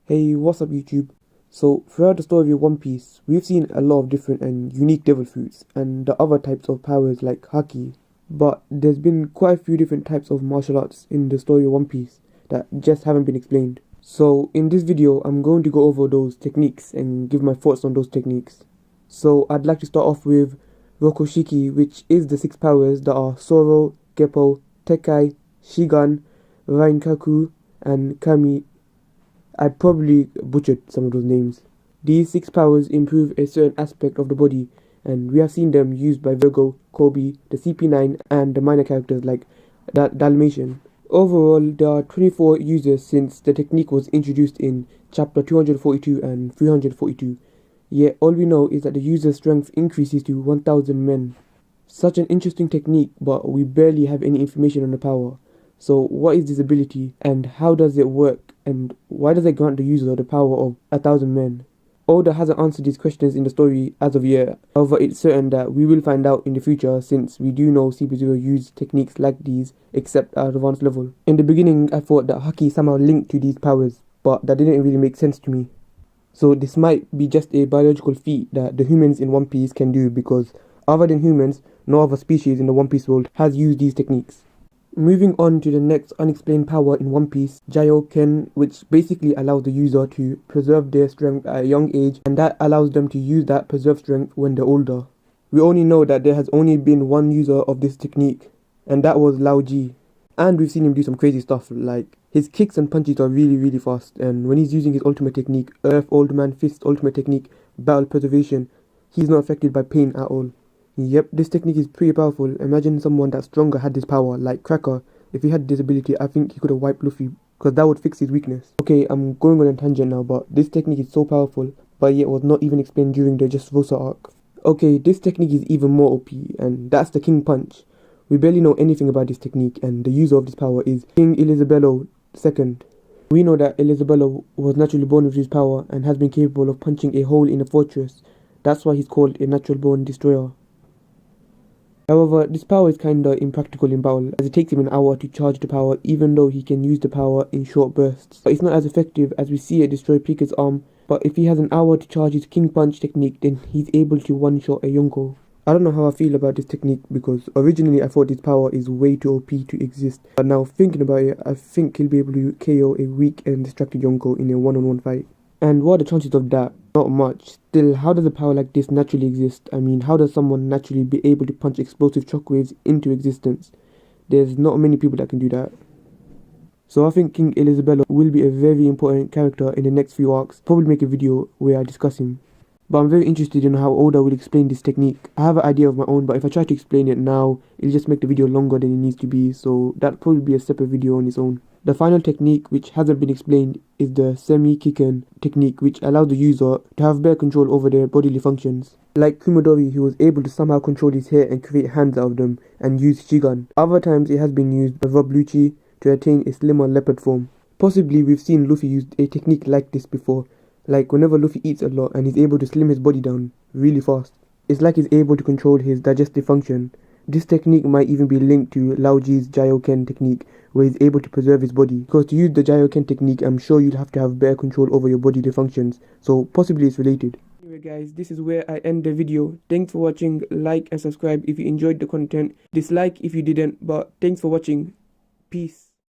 Hey, what's up YouTube? So, throughout the story of One Piece, we've seen a lot of different and unique devil fruits and the other types of powers like Haki. But there's been quite a few different types of martial arts in the story of One Piece that just haven't been explained. So, in this video, I'm going to go over those techniques and give my thoughts on those techniques. So, I'd like to start off with Rokoshiki, which is the 6 powers that are Soro, Geppo, Tekai, Shigan, Rainkaku, and Kami. I probably butchered some of those names. These 6 powers improve a certain aspect of the body, and we have seen them used by Virgo, Kobe, the CP9, and the minor characters like Dalmatian. Overall, there are 24 users since the technique was introduced in chapter 242 and 342. Yet all we know is that the user's strength increases to 1000 men. Such an interesting technique, but we barely have any information on the power. So what is this ability, and how does it work, and why does it grant the user the power of 1000 men? Oda hasn't answered these questions in the story as of yet. However, it's certain that we will find out in the future, since we do know CP0 used techniques like these except at advanced level. In the beginning, I thought that Haki somehow linked to these powers, but that didn't really make sense to me. So this might be just a biological feat that the humans in One Piece can do, because other than humans, no other species in the One Piece world has used these techniques. Moving on to the next unexplained power in One Piece, Jaioken, which basically allows the user to preserve their strength at a young age, and that allows them to use that preserved strength when they're older. We only know that there has only been one user of this technique, and that was Lao Ji. And we've seen him do some crazy stuff, like his kicks and punches are really fast, and when he's using his ultimate technique, Earth Old Man Fist ultimate technique, Battle Preservation, he's not affected by pain at all. Yep, this technique is pretty powerful. Imagine someone that's stronger had this power, like Cracker. If he had this ability, I think he could have wiped Luffy, because that would fix his weakness. Okay, I'm going on a tangent now, but this technique is so powerful, but yet was not even explained during the Just Rosa arc. Okay, this technique is even more OP, and that's the King Punch. We barely know anything about this technique, and the user of this power is King Elizabello II. We know that Elizabello was naturally born with this power, and has been capable of punching a hole in a fortress. That's why he's called a natural born destroyer. However, this power is kinda impractical in battle, as it takes him an hour to charge the power, even though he can use the power in short bursts. But it's not as effective as we see it destroy Pika's arm, but if he has an hour to charge his King Punch technique, then he's able to one-shot a Yonko. I don't know how I feel about this technique, because originally I thought this power is way too OP to exist, but now thinking about it, I think he'll be able to KO a weak and distracted Yonko in a one-on-one fight. And what are the chances of that? Not much. Still, how does a power like this naturally exist? I mean, how does someone naturally be able to punch explosive shockwaves into existence? There's not many people that can do that. So I think King Elizabello will be a very important character in the next few arcs. Probably make a video where I discuss him. But I'm very interested in how Oda will explain this technique. I have an idea of my own, but if I try to explain it now, it'll just make the video longer than it needs to be, so that'll probably be a separate video on its own. The final technique, which hasn't been explained, is the Semi-Kiken technique, which allows the user to have better control over their bodily functions. Like Kumadori, he was able to somehow control his hair and create hands out of them, and use Shigan. Other times it has been used by Rob Lucci to attain a slimmer leopard form. Possibly we've seen Luffy use a technique like this before, like whenever Luffy eats a lot and he's able to slim his body down really fast. It's like he's able to control his digestive function. This technique might even be linked to Lao Ji's Jaioken technique, where he's able to preserve his body. Because to use the Jaioken technique, I'm sure you'll have to have better control over your bodily functions, so possibly it's related. Anyway guys, this is where I end the video. Thanks for watching. Like and subscribe if you enjoyed the content. Dislike if you didn't, but thanks for watching. Peace.